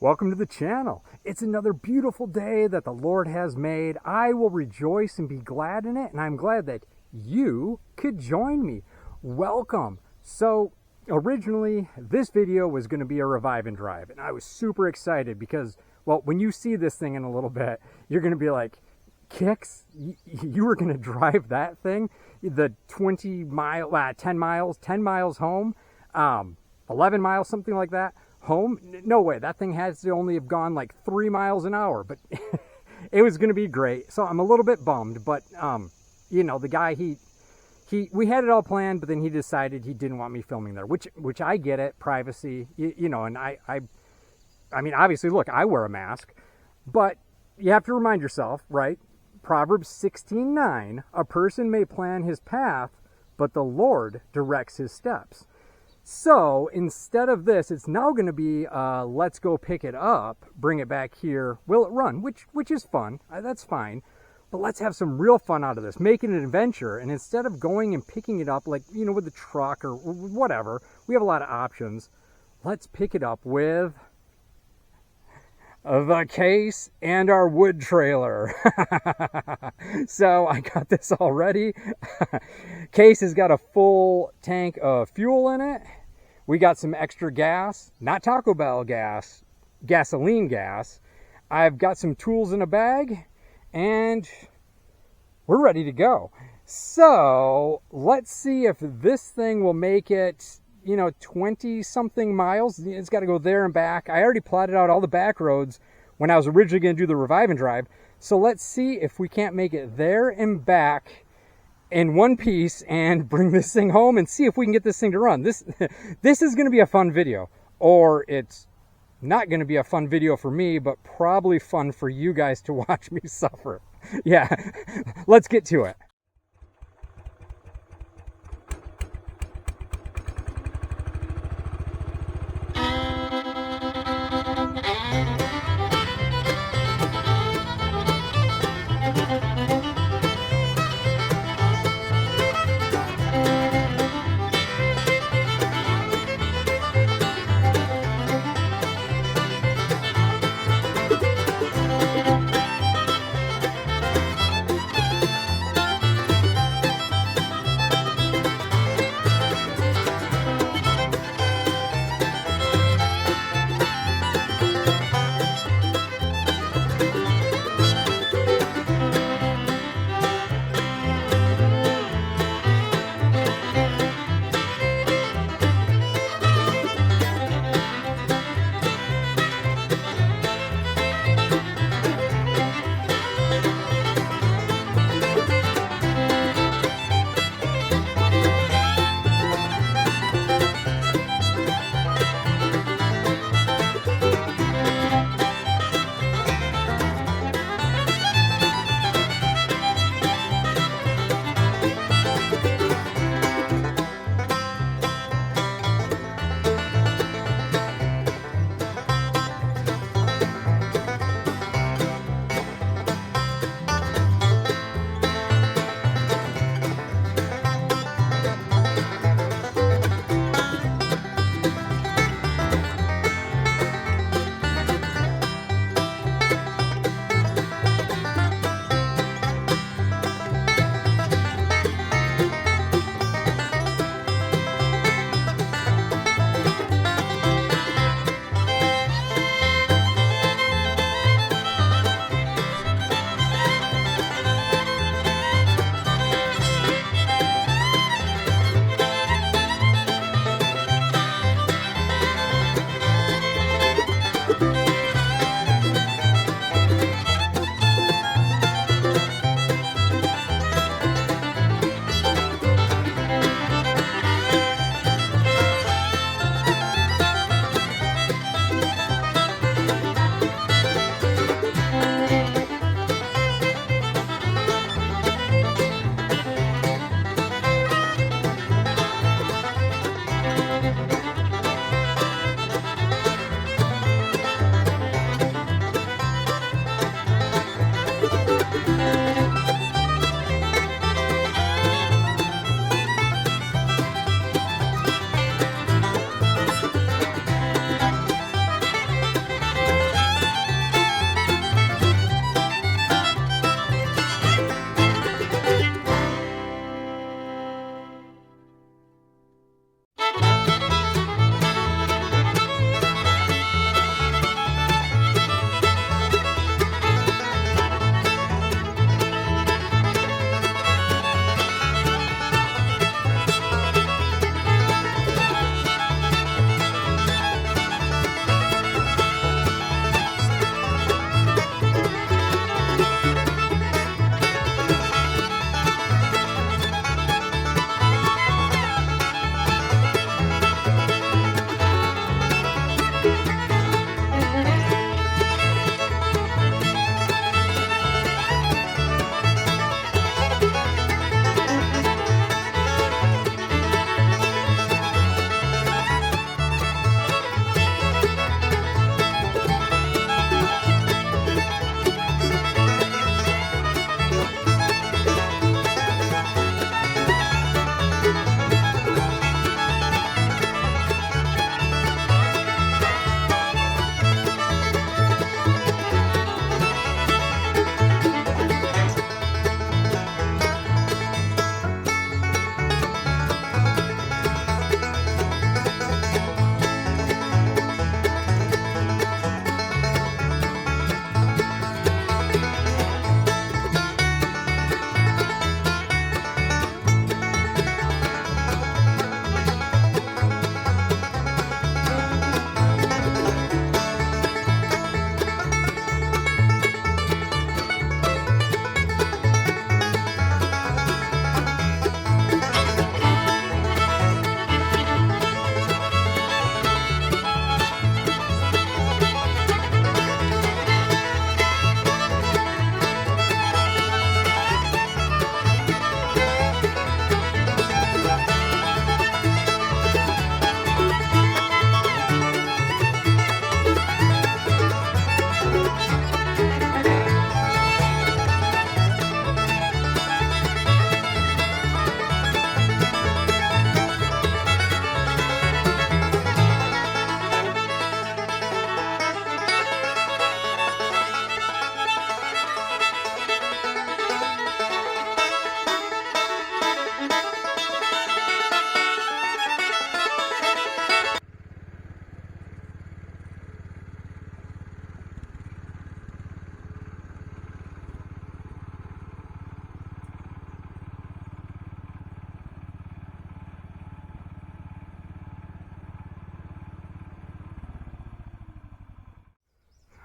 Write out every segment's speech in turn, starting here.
Welcome to the channel. It's another beautiful day that the Lord has made. I will rejoice and be glad in it, and I'm glad that you could join me. Welcome. So originally this video was going to be a revive and drive, and I was super excited because, well, when you see this thing in a little bit, you're going to be like, Kix, you were going to drive that thing the 10 miles home, 11 miles, something like that, home? No way. That thing has to only have gone like 3 miles an hour, but it was going to be great. So I'm a little bit bummed, but you know, the guy, we had it all planned, but then he decided he didn't want me filming there, which I get it, privacy, you know, and I mean, obviously, look, I wear a mask, but you have to remind yourself, right? Proverbs 16:9, a person may plan his path, but the Lord directs his steps. So instead of this, it's now going to be, let's go pick it up, bring it back here, will it run, which is fun, that's fine, but let's have some real fun out of this, make it an adventure, and instead of going and picking it up, like, you know, with the truck or whatever, we have a lot of options, let's pick it up with the case and our wood trailer. So I got this all ready. Case has got a full tank of fuel in it. We got some extra gas, not Taco Bell gas, gasoline gas. I've got some tools in a bag, and we're ready to go. So let's see if this thing will make it, you know, 20 something miles. It's got to go there and back. I already plotted out all the back roads when I was originally going to do the revive and drive. So let's see if we can't make it there and back in one piece and bring this thing home and see if we can get this thing to run. This is going to be a fun video, or it's not going to be a fun video for me, but probably fun for you guys to watch me suffer. Yeah, let's get to it.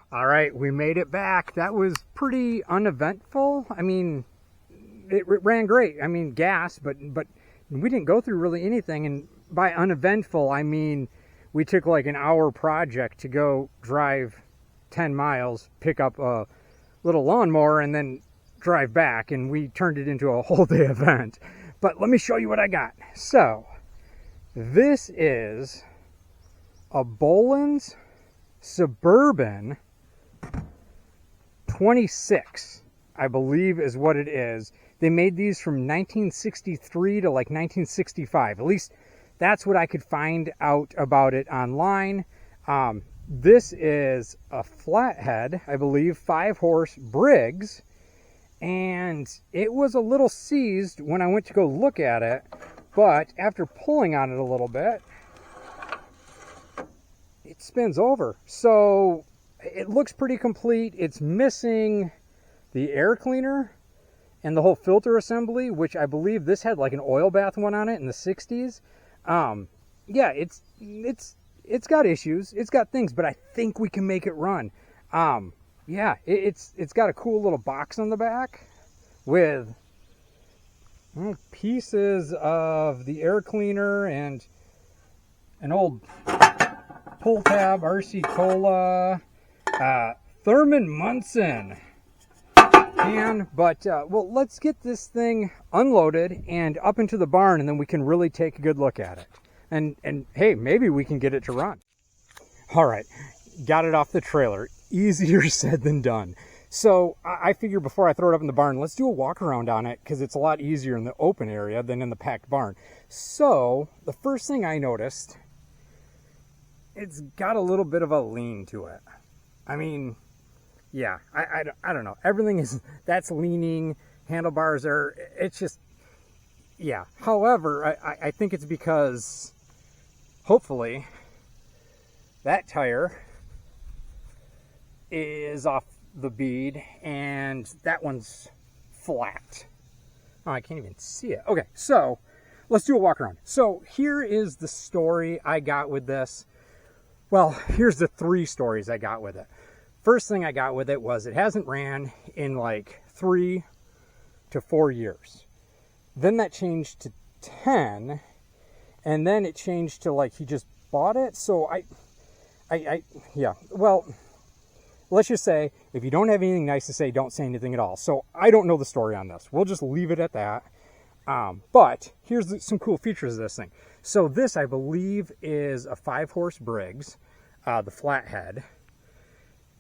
All right, we made it back. That was pretty uneventful. I mean, it ran great. I mean, gas, but we didn't go through really anything. And by uneventful, I mean we took like an hour project to go drive 10 miles, pick up a little lawnmower, and then drive back, and we turned it into a whole day event. But let me show you what I got. So this is a Bolens Suburban 26, I believe is what it is. They made these from 1963 to like 1965. At least that's what I could find out about it online. This is a flathead, I believe, 5-horse Briggs, and it was a little seized when I went to go look at it, but after pulling on it a little bit, it spins over. So it looks pretty complete. It's missing the air cleaner and the whole filter assembly, which I believe this had like an oil bath one on it in the 60s. Yeah, it's got issues, it's got things, but I think we can make it run. Yeah, it's got a cool little box on the back with pieces of the air cleaner and an old pull tab, RC Cola, Thurman Munson can. But well, let's get this thing unloaded and up into the barn, and then we can really take a good look at it. And hey, maybe we can get it to run. All right, got it off the trailer. Easier said than done. So I figure before I throw it up in the barn, let's do a walk around on it, because it's a lot easier in the open area than in the packed barn. So the first thing I noticed, it's got a little bit of a lean to it. I mean, yeah, I don't know. Everything that's leaning, handlebars are, it's just, yeah. However, I think it's because hopefully that tire is off the bead and that one's flat. Oh, I can't even see it. Okay, so let's do a walk around. So here is the story I got with this. Well, here's the 3 stories I got with it. First thing I got with it was it hasn't ran in like 3 to 4 years. Then that changed to 10, and then it changed to like he just bought it. So yeah, well, let's just say if you don't have anything nice to say, don't say anything at all. So I don't know the story on this. We'll just leave it at that. But here's some cool features of this thing. So this, I believe, is a 5-horse Briggs, the flathead,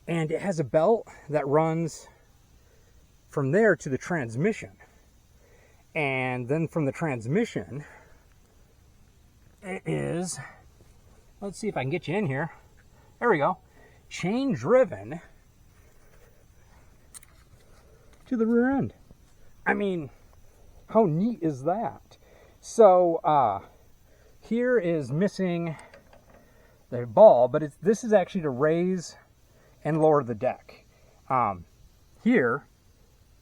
and it has a belt that runs from there to the transmission. And then from the transmission, it is, let's see if I can get you in here. There we go. Chain driven to the rear end. I mean, how neat is that? So here is missing the ball, but this is actually to raise and lower the deck. Here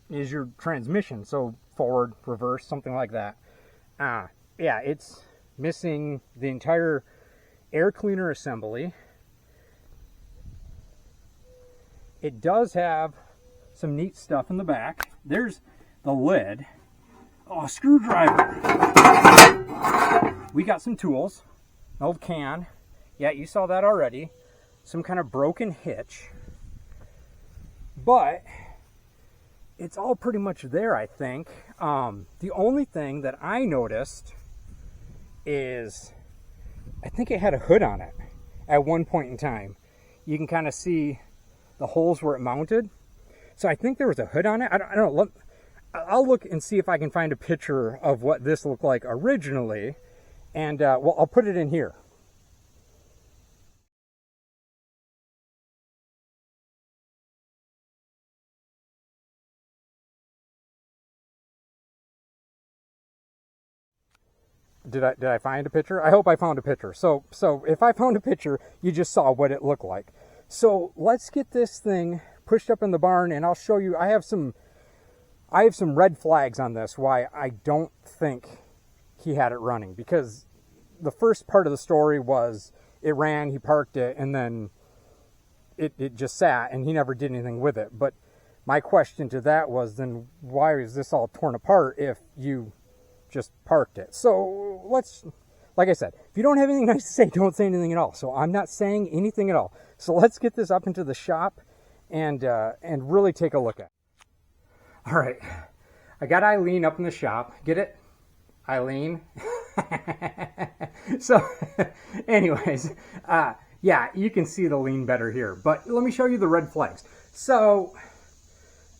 is your transmission, so forward, reverse, something like that. Yeah, it's missing the entire air cleaner assembly. It does have some neat stuff in the back. There's the lid. Oh, a screwdriver. We got some tools. An old can. Yeah, you saw that already. Some kind of broken hitch. But it's all pretty much there, I think. The only thing that I noticed is I think it had a hood on it at one point in time. You can kind of see the holes where it mounted. So I think there was a hood on it. I don't know. I'll look and see if I can find a picture of what this looked like originally. And well, I'll put it in here. Did I find a picture? I hope I found a picture. So if I found a picture, you just saw what it looked like. So let's get this thing pushed up in the barn, and I'll show you. I have some red flags on this why I don't think he had it running, because the first part of the story was it ran, he parked it, and then it just sat and he never did anything with it. But my question to that was, then why is this all torn apart if you just parked it? So like I said, if you don't have anything nice to say, don't say anything at all. So I'm not saying anything at all. So let's get this up into the shop and really take a look at it. All right, I got Eileen up in the shop. Get it? Eileen? So anyways, yeah, you can see the lean better here. But let me show you the red flags. So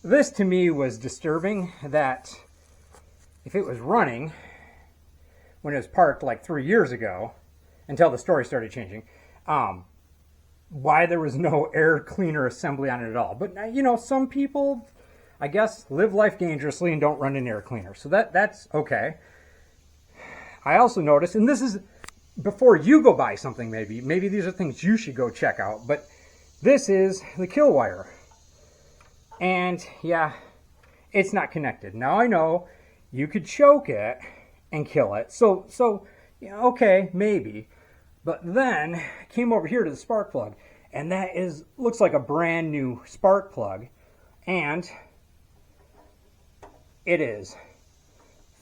this to me was disturbing, that if it was running when it was parked like 3 years ago, until the story started changing, why there was no air cleaner assembly on it at all. But you know, some people, I guess, live life dangerously and don't run an air cleaner. So that's okay. I also noticed, and this is before you go buy something, maybe these are things you should go check out, but this is the kill wire. And yeah, it's not connected. Now I know you could choke it and kill it. So yeah, okay, maybe. But then I came over here to the spark plug, and that looks like a brand new spark plug, and it is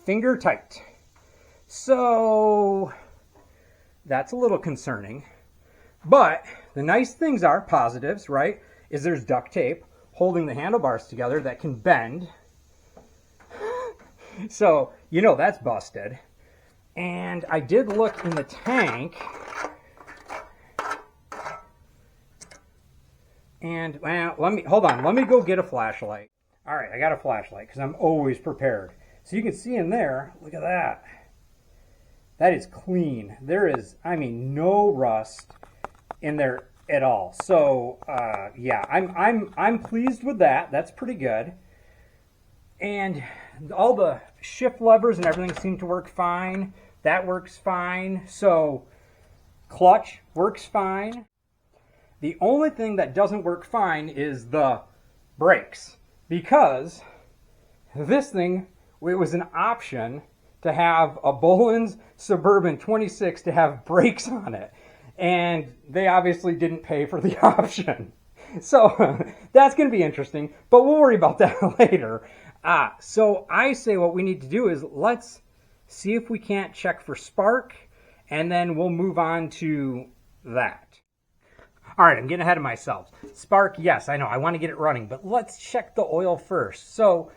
finger tight. So that's a little concerning. But the nice things are positives, right? Is there's duct tape holding the handlebars together that can bend. So, you know, that's busted. And I did look in the tank. And, well, hold on. Let me go get a flashlight. All right, I got a flashlight because I'm always prepared. So you can see in there, look at that. That is clean. There is, I mean, no rust in there at all. So yeah, I'm pleased with that. That's pretty good. And all the shift levers and everything seem to work fine. That works fine. So clutch works fine. The only thing that doesn't work fine is the brakes, because this thing, it was an option to have a Bolens Suburban 26 to have brakes on it. And they obviously didn't pay for the option. So that's going to be interesting, but we'll worry about that later. So I say what we need to do is let's see if we can't check for spark, and then we'll move on to that. All right, I'm getting ahead of myself. Spark, yes, I know, I want to get it running, but let's check the oil first. So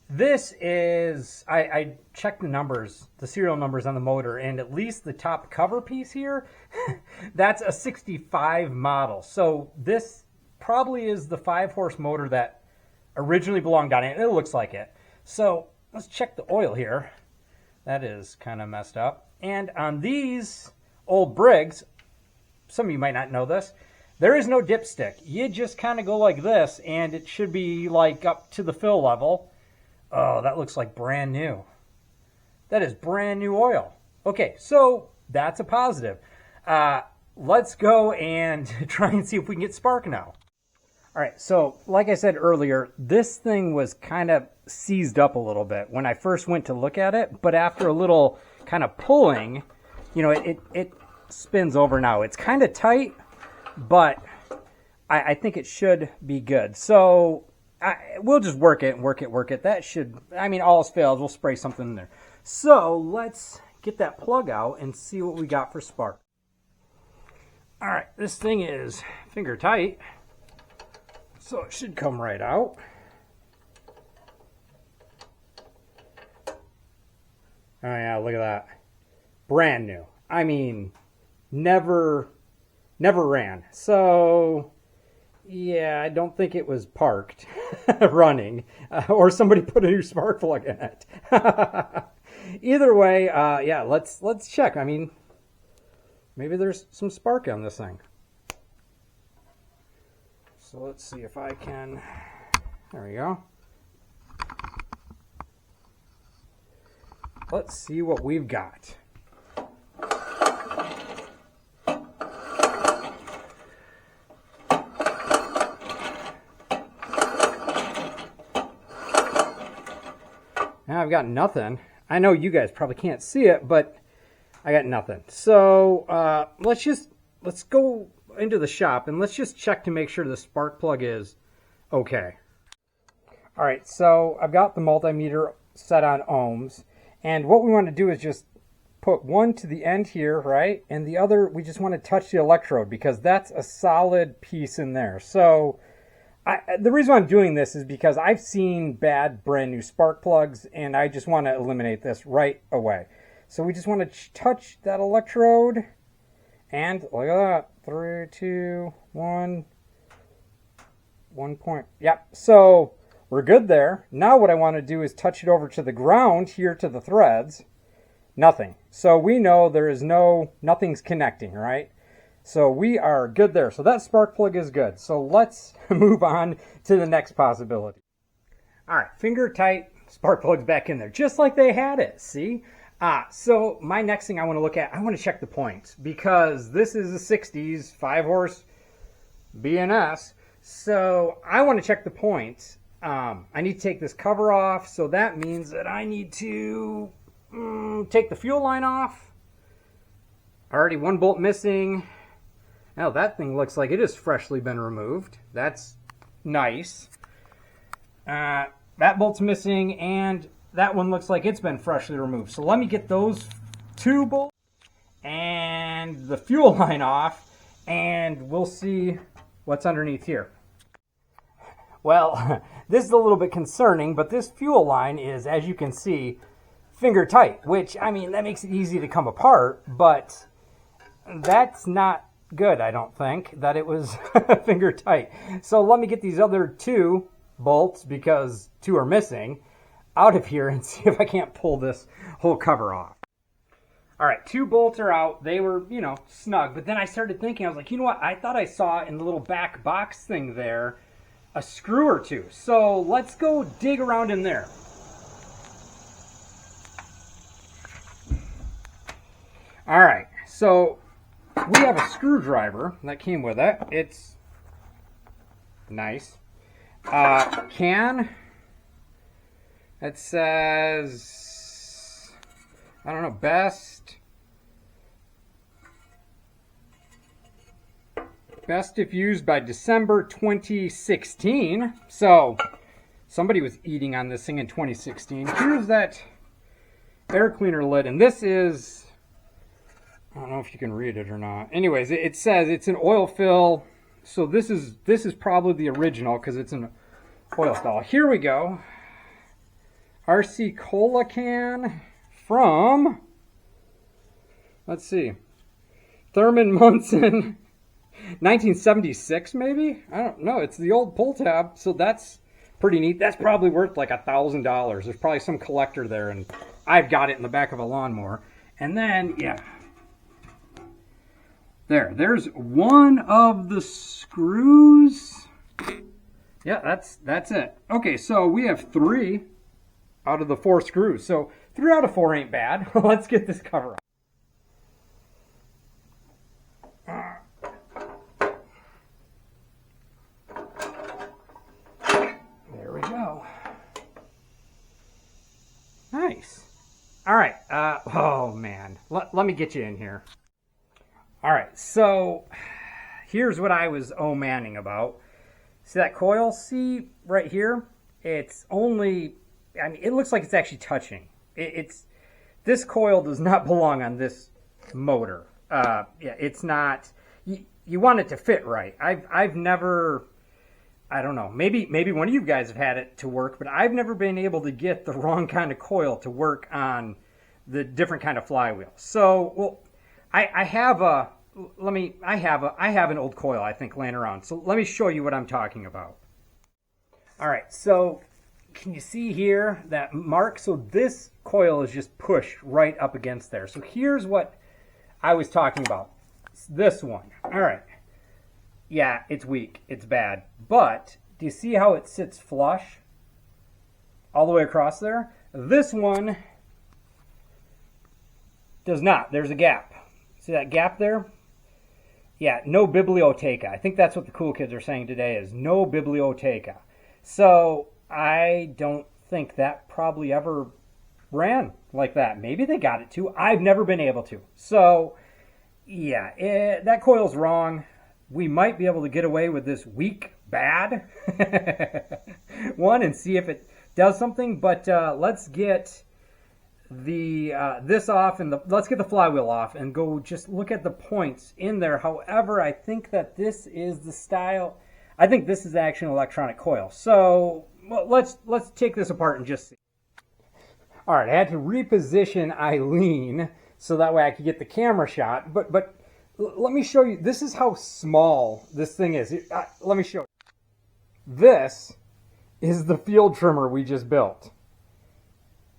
this is, I checked the numbers, the serial numbers on the motor, and at least the top cover piece here, that's a 65 model. So this probably is the 5-horse motor that originally belonged on it. It looks like it. So let's check the oil here. That is kind of messed up. And on these old Briggs, some of you might not know this, there is no dipstick. You just kind of go like this, and it should be like up to the fill level. Oh, that looks like brand new. That is brand new oil. Okay, so that's a positive. Let's go and try and see if we can get spark now. All right, so like I said earlier, this thing was kind of seized up a little bit when I first went to look at it, but after a little kind of pulling, you know, it spins over now. It's kind of tight, but I think it should be good. So we'll just work it. That should, I mean, all else fails, we'll spray something in there. So let's get that plug out and see what we got for spark. All right, this thing is finger tight, so it should come right out. Oh yeah, look at that. Brand new. I mean, never ran. So yeah, I don't think it was parked running, or somebody put a new spark plug in it. Either way, yeah, let's check. I mean, maybe there's some spark on this thing. So let's see if I can, there we go. Let's see what we've got. Now I've got nothing. I know you guys probably can't see it, but I got nothing. So let's go into the shop and let's just check to make sure the spark plug is okay. All right, so I've got the multimeter set on ohms, and what we want to do is just put one to the end here, right? And the other, we just want to touch the electrode because that's a solid piece in there. So the reason I'm doing this is because I've seen bad brand new spark plugs and I just want to eliminate this right away. So we just want to touch that electrode and look at that, 3, 2, 1, 1 point. Yep, so we're good there. Now what I want to do is touch it over to the ground here to the threads. Nothing. So we know there is nothing's connecting, right? So we are good there. So that spark plug is good. So let's move on to the next possibility. All right, finger tight spark plug's back in there, just like they had it, see? So my next thing I want to look at, I want to check the points because this is a 60s 5-horse BNS. So I want to check the points. I need to take this cover off. So that means that I need to take the fuel line off. Already one bolt missing. Now that thing looks like it has freshly been removed. That's nice. That bolt's missing and that one looks like it's been freshly removed. So let me get those 2 bolts and the fuel line off and we'll see what's underneath here. Well, this is a little bit concerning, but this fuel line is, as you can see, finger tight, which, I mean, that makes it easy to come apart, but that's not good, I don't think, that it was finger tight. So let me get these other 2 bolts, because 2 are missing, out of here and see if I can't pull this whole cover off. All right, 2 bolts are out. They were, snug, but then I started thinking, I was like, you know what? I thought I saw in the little back box thing there a screw or 2. So let's go dig around in there. All right, so we have a screwdriver that came with it. It's nice. Can. It says, I don't know, best if used by December 2016. So somebody was eating on this thing in 2016. Here's that air cleaner lid, and this is, I don't know if you can read it or not. Anyways, it says it's an oil fill. So this is probably the original because it's an oil fill. Here we go. RC Cola can from, let's see, Thurman Munson, 1976 maybe? I don't know. It's the old pull tab, so that's pretty neat. That's probably worth like $1,000. There's probably some collector there, and I've got it in the back of a lawnmower. And then, yeah. There's one of the screws. Yeah, that's it. Okay, so we have 3 out of the 4 screws. So 3 out of 4 ain't bad. Let's get this cover off. There we go. Nice. All right. Oh, man. Let me get you in here. All right. So here's what I was oh-manning about. See that coil? See right here? It's only, I mean, it looks like it's actually touching. This coil does not belong on this motor. Yeah, it's not. You want it to fit right. I've never, I don't know. Maybe one of you guys have had it to work, but I've never been able to get the wrong kind of coil to work on the different kind of flywheel. So, well, I have an old coil, I think, laying around. So let me show you what I'm talking about. All right, so can you see here that mark? So this coil is just pushed right up against there. So here's what I was talking about. It's this one. All right. Yeah, it's weak. It's bad. But do you see how it sits flush all the way across there? This one does not. There's a gap. See that gap there? Yeah, no biblioteca. I think that's what the cool kids are saying today is no biblioteca. So I don't think that probably ever ran like that. Maybe they got it to. I've never been able to. So yeah, that coil's wrong. we might be able to get away with this weak, bad one and see if it does something. But let's get the this off and let's get the flywheel off and go just look at the points in there. However, I think that this is the style. I think this is actually an electronic coil. So well, let's take this apart and just see. All right, I had to reposition Eileen so that way I could get the camera shot. But let me show you. This is how small this thing is. Let me show you. This is the field trimmer we just built.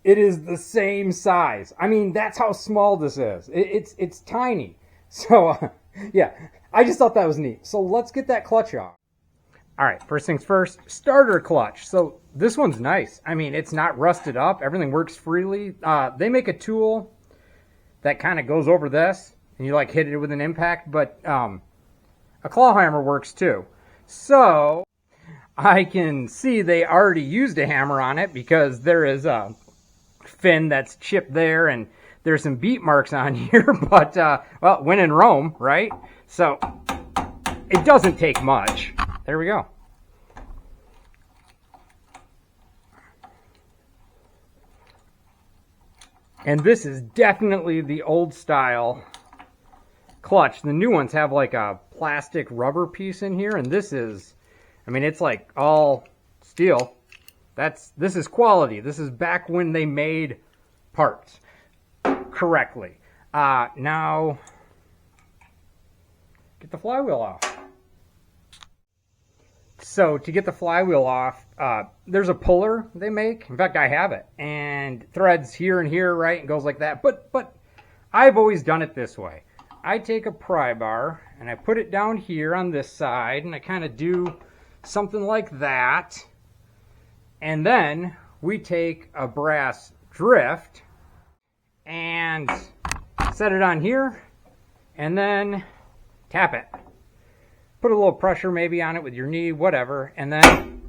It is the same size. I mean, that's how small this is. It's tiny. So, yeah, I just thought that was neat. So let's get that clutch off. All right, first things first, starter clutch. So this one's nice. I mean, it's not rusted up. Everything works freely. They make a tool that kind of goes over this, and you like hit it with an impact, but a claw hammer works too. So I can see they already used a hammer on it because there is a fin that's chipped there, and there's some beat marks on here, but well, when in Rome, right? So it doesn't take much. There we go. And this is definitely the old style clutch. The new ones have like a plastic rubber piece in here, and this is, I mean, it's like all steel. This is quality. This is back when they made parts correctly. Now, get the flywheel off. So to get the flywheel off, there's a puller they make. In fact, I have it. And threads here and here, right? And goes like that. But I've always done it this way. I take a pry bar and I put it down here on this side, and I kind of do something like that. And then we take a brass drift and set it on here and then tap it. Put a little pressure maybe on it with your knee, whatever, and then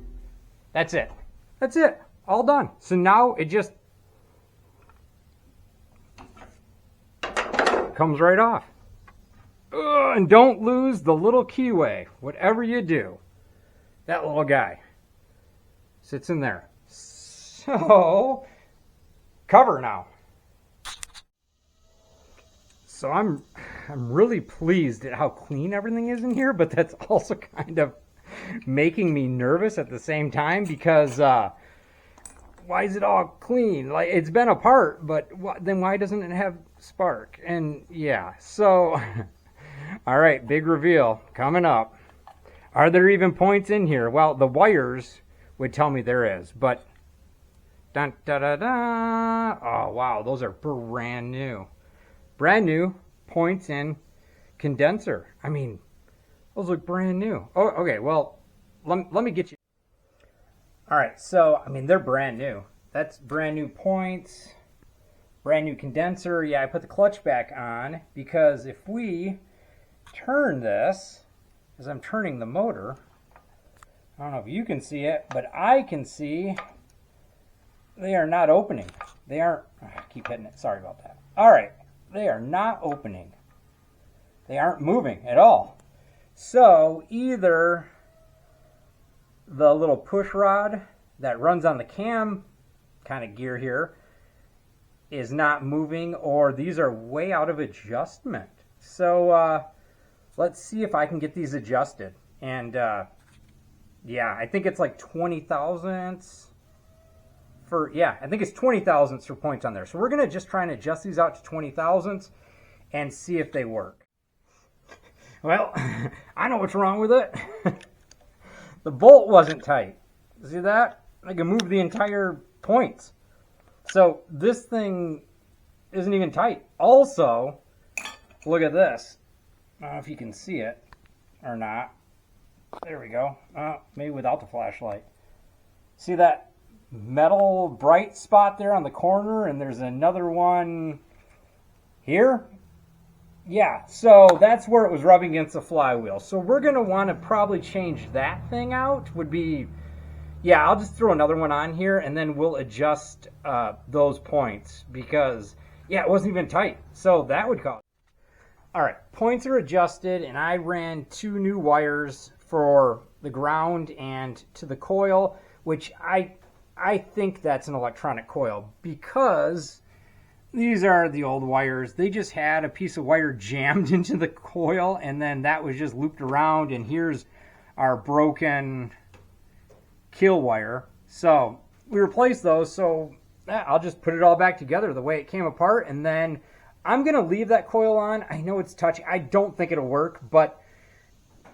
that's it. That's it. All done. So now it just comes right off. And don't lose the little keyway. Whatever you do, that little guy sits in there. So, cover now. So I'm really pleased at how clean everything is in here, but that's also kind of making me nervous at the same time because why is it all clean? Like, it's been apart, but then why doesn't it have spark? And yeah, so all right, big reveal coming up. Are there even points in here? Well, the wires would tell me there is, but dun, da, da, da. Oh wow, those are brand new. Brand new points in condenser. I mean, those look brand new. Oh, okay, well, let me get you. All right, so, I mean, they're brand new. That's brand new points, brand new condenser. Yeah, I put the clutch back on because if we turn this, as I'm turning the motor, I don't know if you can see it, but I can see they are not opening. They aren't, I keep hitting it, sorry about that. All right. They are not opening. They aren't moving at all. So either the little push rod that runs on the cam kind of gear here is not moving, or these are way out of adjustment. So let's see if I can get these adjusted. And yeah, I think it's like 20 thousandths. I think it's 20 thousandths for points on there. So we're going to just try and adjust these out to 20 thousandths and see if they work. Well, I know what's wrong with it. The bolt wasn't tight. See that? I can move the entire points. So this thing isn't even tight. Also, look at this. I don't know if you can see it or not. There we go. Maybe without the flashlight. See that metal bright spot there on the corner, and there's another one here? Yeah, so that's where it was rubbing against the flywheel. So we're going to want to probably change that thing out. Would be, yeah, I'll just throw another one on here, and then we'll adjust those points because, yeah, it wasn't even tight. So that would cause. All right, points are adjusted, and I ran 2 new wires for the ground and to the coil, which I think that's an electronic coil because these are the old wires. They just had a piece of wire jammed into the coil, and then that was just looped around, and here's our broken kill wire. So we replaced those, so I'll just put it all back together the way it came apart, and then I'm going to leave that coil on. I know it's touchy. I don't think it'll work, but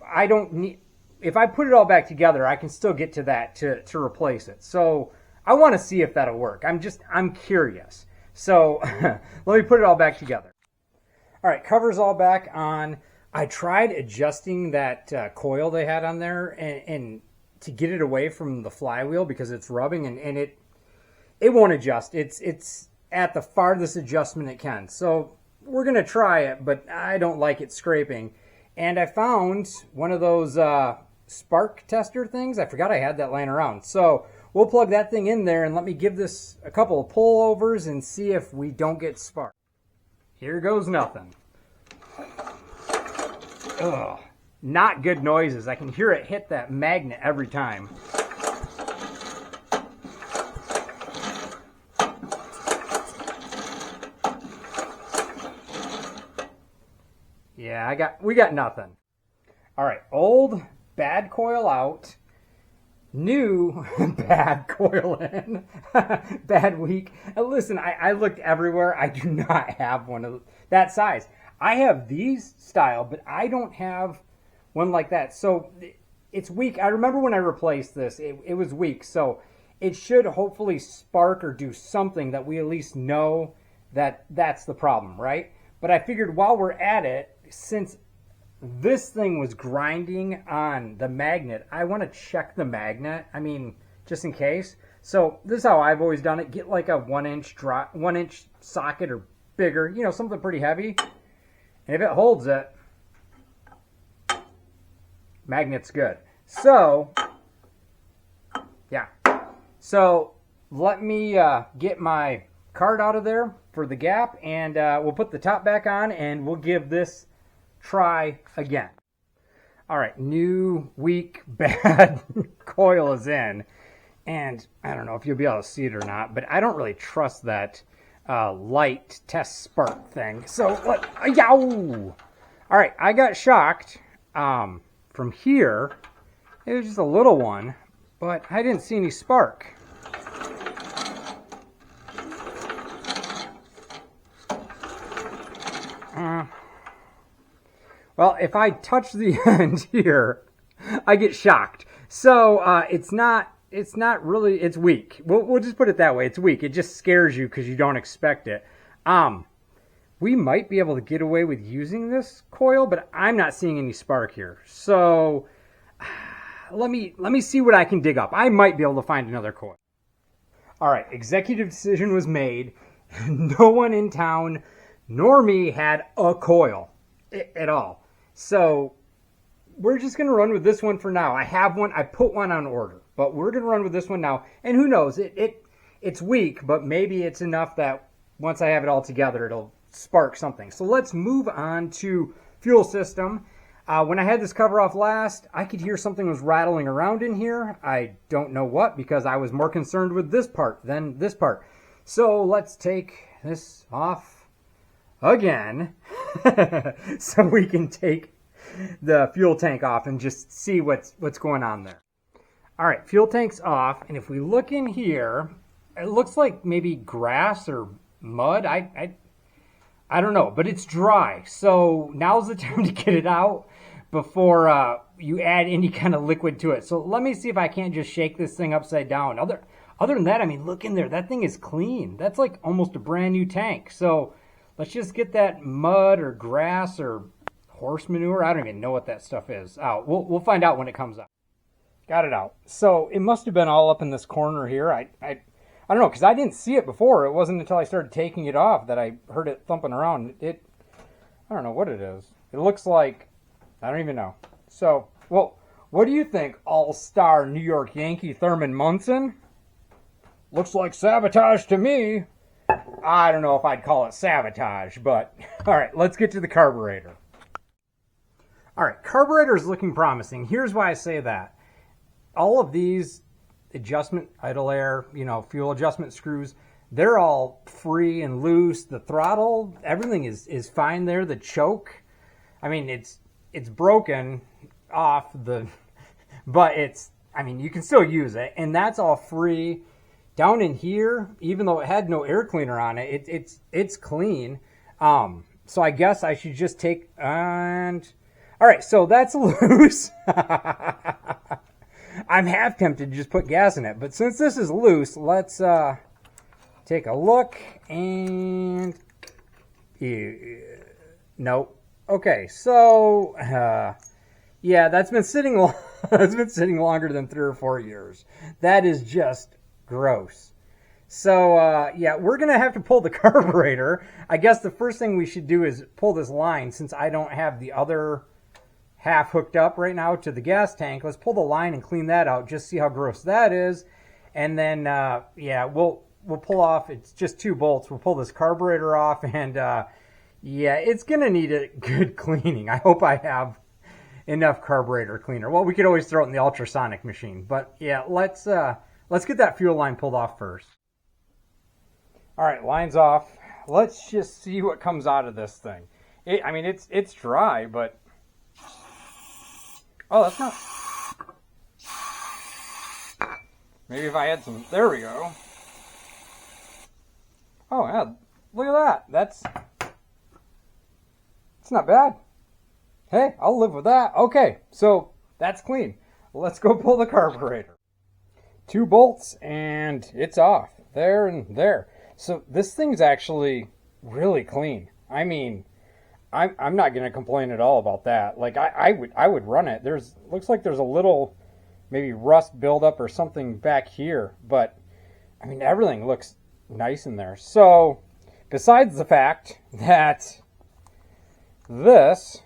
I don't need... If I put it all back together, I can still get to that to replace it. So I want to see if that'll work. I'm curious. So let me put it all back together. All right, cover's all back on. I tried adjusting that coil they had on there and to get it away from the flywheel because it's rubbing, and it won't adjust. It's at the farthest adjustment it can. So we're going to try it, but I don't like it scraping. And I found one of those spark tester things. I forgot I had that laying around. So we'll plug that thing in there and let me give this a couple of pullovers and see if we don't get spark. Here goes nothing. Ugh, not good noises. I can hear it hit that magnet every time. Yeah, we got nothing. All right, old bad coil out, new bad coil in, bad weak. And listen, I looked everywhere. I do not have one of that size. I have these style, but I don't have one like that. So it's weak. I remember when I replaced this, it was weak. So it should hopefully spark or do something that we at least know that that's the problem, right? But I figured while we're at it, since this thing was grinding on the magnet, I want to check the magnet. I mean, just in case. So this is how I've always done it. Get like a 1-inch socket or bigger, you know, something pretty heavy. And if it holds it, magnet's good. So, yeah. So let me get my card out of there for the gap, and we'll put the top back on, and we'll give this try again. All right, new weak bad coil is in, and I don't know if you'll be able to see it or not, but I don't really trust that light test spark thing. So yow! All right, I got shocked from here. It was just a little one, but I didn't see any spark. Well, if I touch the end here, I get shocked. So it's not really, it's weak. We'll just put it that way. It's weak. It just scares you because you don't expect it. We might be able to get away with using this coil, but I'm not seeing any spark here. So let me see what I can dig up. I might be able to find another coil. All right, executive decision was made. No one in town nor me had a coil at all. So we're just going to run with this one for now. I have one. I put one on order, but we're going to run with this one now. And who knows? It's weak, but maybe it's enough that once I have it all together, it'll spark something. So let's move on to fuel system. When I had this cover off last, I could hear something was rattling around in here. I don't know what, because I was more concerned with this part than this part. So let's take this off again so we can take the fuel tank off and just see what's going on there. All right, fuel tank's off, and if we look in here, it looks like maybe grass or mud. I don't know, but it's dry. So now's the time to get it out before you add any kind of liquid to it. So let me see if I can't just shake this thing upside down. Other than that, I mean, look in there. That thing is clean. That's like almost a brand new tank. So let's just get that mud or grass or horse manure. I don't even know what that stuff is out. We'll find out when it comes out. Got it out. So it must have been all up in this corner here. I don't know, because I didn't see it before. It wasn't until I started taking it off that I heard it thumping around. I don't know what it is. It looks like, I don't even know. So, well, what do you think, all-star New York Yankee Thurman Munson? Looks like sabotage to me. I don't know if I'd call it sabotage, but all right, let's get to the carburetor. All right, carburetor is looking promising. Here's why I say that. All of these adjustment, idle air, fuel adjustment screws, they're all free and loose. The throttle, everything is fine there. The choke, I mean, it's broken off but you can still use it, and that's all free. Down in here, even though it had no air cleaner on it, it's clean. So I guess I should just take and all right. So that's loose. I'm half tempted to just put gas in it, but since this is loose, let's take a look. And nope. Okay, so yeah, that's been sitting. That's been sitting longer than 3 or 4 years. That is just gross. So yeah, we're gonna have to pull the carburetor. I guess the first thing we should do is pull this line, since I don't have the other half hooked up right now to the gas tank. Let's pull the line and clean that out, just see how gross that is. And then yeah, we'll pull off, it's just 2 bolts. We'll pull this carburetor off, and yeah, it's gonna need a good cleaning. I hope I have enough carburetor cleaner. Well, we could always throw it in the ultrasonic machine, but yeah, let's get that fuel line pulled off first. All right, line's off. Let's just see what comes out of this thing. I mean, it's dry, but oh, that's not. Maybe if I had some. There we go. Oh yeah, look at that. It's not bad. Hey, I'll live with that. Okay, so that's clean. Let's go pull the carburetor. 2 bolts and it's off. There and there. So this thing's actually really clean. I mean, I'm not going to complain at all about that. Like I would run it. Looks like there's a little maybe rust buildup or something back here, but I mean everything looks nice in there. So besides the fact that this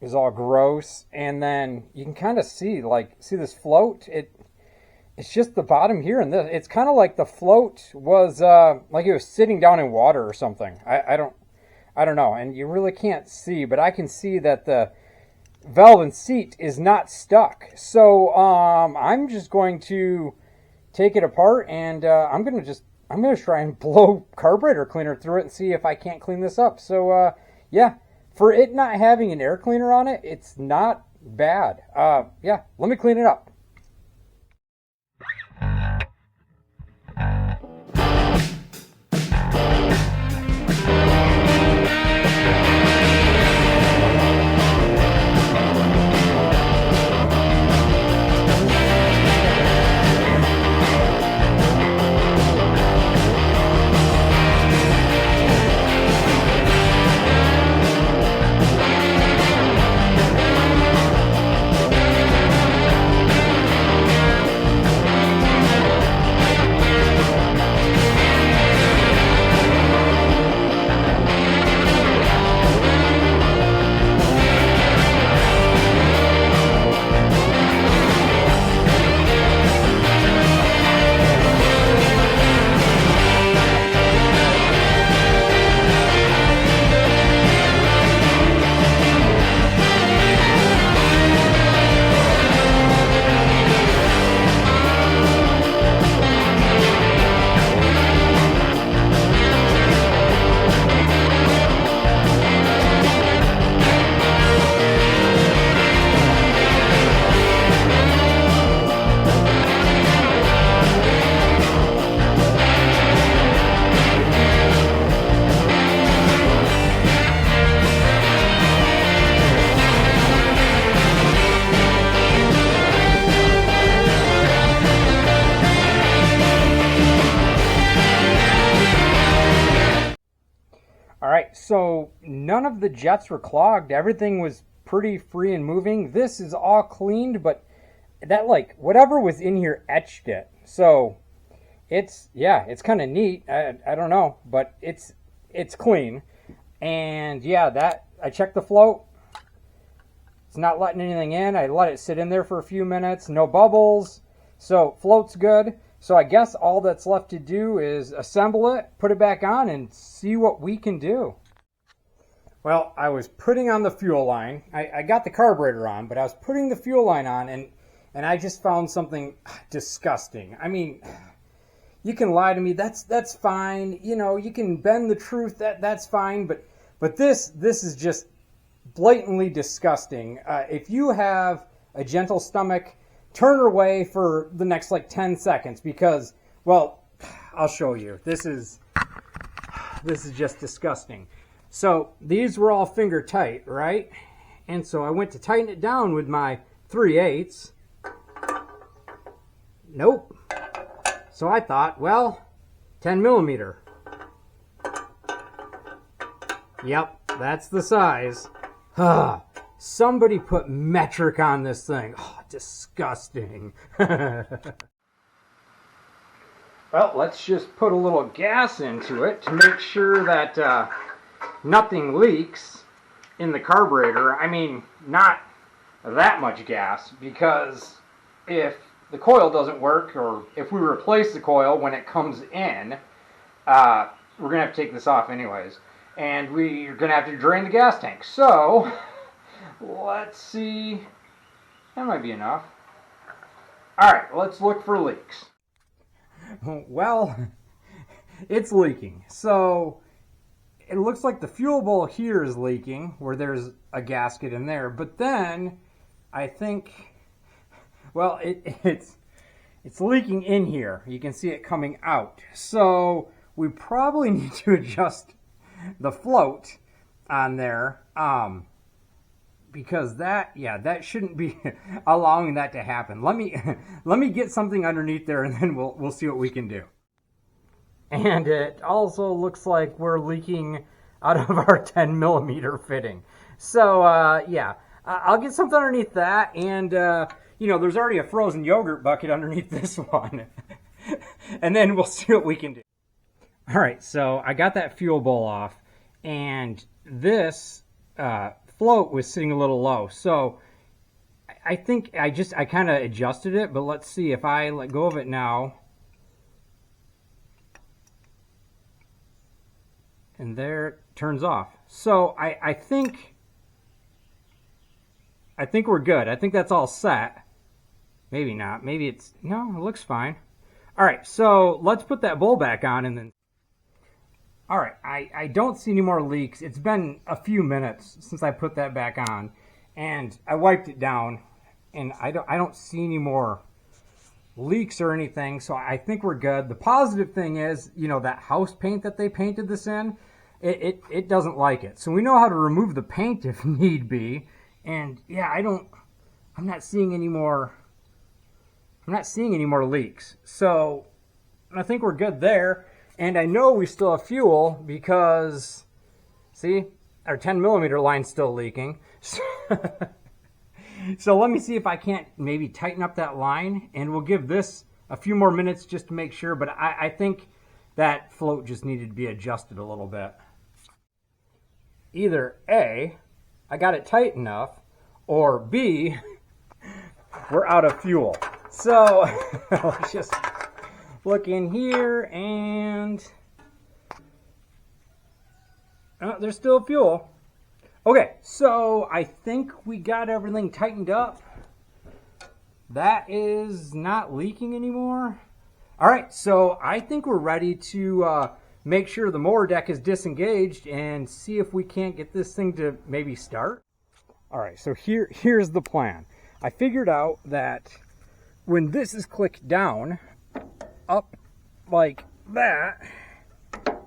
is all gross, and then you can kind of see this float, it's just the bottom here, and this, it's kind of like the float was like it was sitting down in water or something. I don't know, and you really can't see, but I can see that the valve and seat is not stuck. So I'm just going to take it apart, and I'm gonna try and blow carburetor cleaner through it and see if I can't clean this up. So yeah, for it not having an air cleaner on it, it's not bad. Yeah, let me clean it up. So none of the jets were clogged. Everything was pretty free and moving. This is all cleaned, but that, like, whatever was in here etched it. So it's kind of neat. I don't know, but it's clean. And yeah, that I checked the float. It's not letting anything in. I let it sit in there for a few minutes. No bubbles. So float's good. So I guess all that's left to do is assemble it, put it back on, and see what we can do. Well, I was putting on the fuel line. I got the carburetor on, but I was putting the fuel line on, and I just found something disgusting. I mean, you can lie to me, that's fine. You know, you can bend the truth, that's fine, but this is just blatantly disgusting. If you have a gentle stomach, turn away for the next like 10 seconds because, well, I'll show you. This is just disgusting. So these were all finger tight, right? And so I went to tighten it down with my 3/8. Nope. So I thought, well, 10 millimeter. Yep, that's the size. Somebody put metric on this thing. Oh, disgusting. Well, let's just put a little gas into it to make sure that nothing leaks in the carburetor. I mean, not that much gas, because if the coil doesn't work, or if we replace the coil when it comes in, we're going to have to take this off anyways. And we're going to have to drain the gas tank. So, let's see. That might be enough. Alright, let's look for leaks. Well, it's leaking. So, it looks like the fuel bowl here is leaking, where there's a gasket in there. But then, I think, well, it's leaking in here. You can see it coming out. So, we probably need to adjust the float on there, because that shouldn't be allowing that to happen. Let me get something underneath there, and then we'll see what we can do. And it also looks like we're leaking out of our 10 millimeter fitting. So yeah, I'll get something underneath that, and you know, there's already a frozen yogurt bucket underneath this one, and then we'll see what we can do. All right, so I got that fuel bowl off, and this float was sitting a little low. So I think I kind of adjusted it, but let's see if I let go of it now. And there it turns off. So I think we're good. I think that's all set. Maybe not. Maybe it's, no, it looks fine. All right, so let's put that bowl back on, and then. All right, I don't see any more leaks. It's been a few minutes since I put that back on, and I wiped it down, and I don't see any more leaks or anything, so I think we're good. The positive thing is, you know, that house paint that they painted this in, it doesn't like it. So we know how to remove the paint if need be, and yeah, I'm not seeing any more leaks. So I think we're good there. And I know we still have fuel because, see, our 10 millimeter line's still leaking. So let me see if I can't maybe tighten up that line, and we'll give this a few more minutes just to make sure. But I think that float just needed to be adjusted a little bit. Either A, I got it tight enough, or B, we're out of fuel. So let's just look in here, and there's still fuel. Okay, so I think we got everything tightened up. That is not leaking anymore. All right, so I think we're ready to make sure the mower deck is disengaged and see if we can't get this thing to maybe start. All right, so here's the plan. I figured out that when this is clicked down, up like that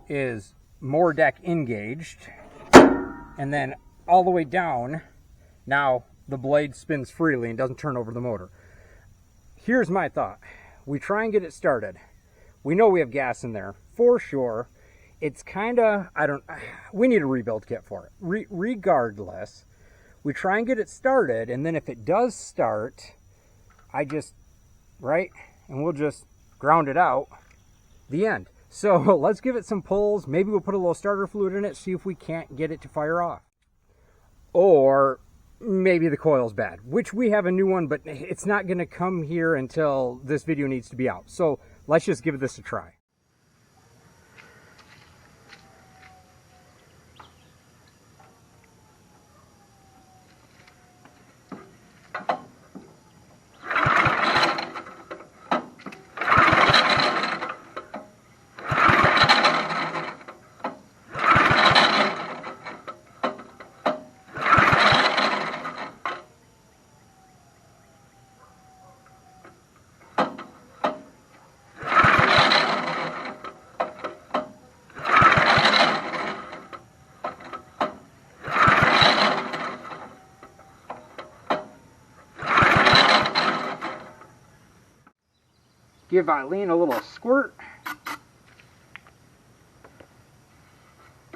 is mower deck engaged, and then all the way down, now the blade spins freely and doesn't turn over the motor. Here's my thought. We try and get it started. We know we have gas in there for sure. It's kind of, we need a rebuild kit for it. Regardless, we try and get it started, and then if it does start, and we'll just ground it out, the end. So let's give it some pulls. Maybe we'll put a little starter fluid in it, see if we can't get it to fire off. Or maybe the coil's bad, which we have a new one, but it's not going to come here until this video needs to be out. So let's just give this a try. Give Eileen a little squirt.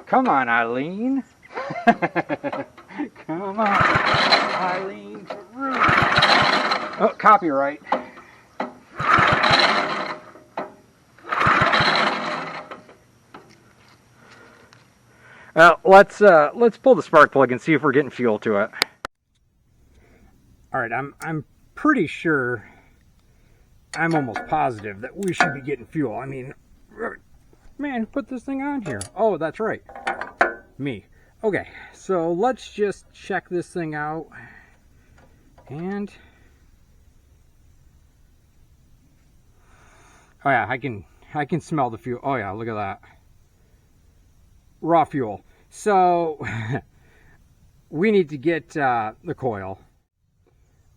Come on, Eileen. Come on, Eileen. Oh, copyright. Let's pull the spark plug and see if we're getting fuel to it. All right, I'm pretty sure. I'm almost positive that we should be getting fuel. I mean, man, put this thing on here. Oh, that's right. Me. Okay, so let's just check this thing out. And oh yeah, I can smell the fuel. Oh yeah, look at that. Raw fuel. So we need to get the coil.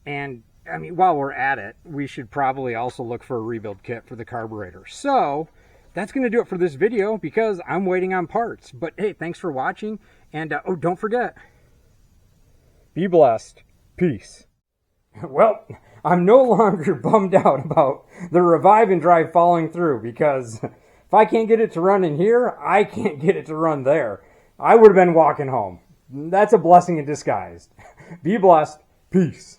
And I mean, while we're at it, we should probably also look for a rebuild kit for the carburetor. So that's going to do it for this video because I'm waiting on parts. But hey, thanks for watching. And oh, don't forget, be blessed. Peace. Well, I'm no longer bummed out about the revive and drive falling through because if I can't get it to run in here, I can't get it to run there. I would have been walking home. That's a blessing in disguise. Be blessed. Peace.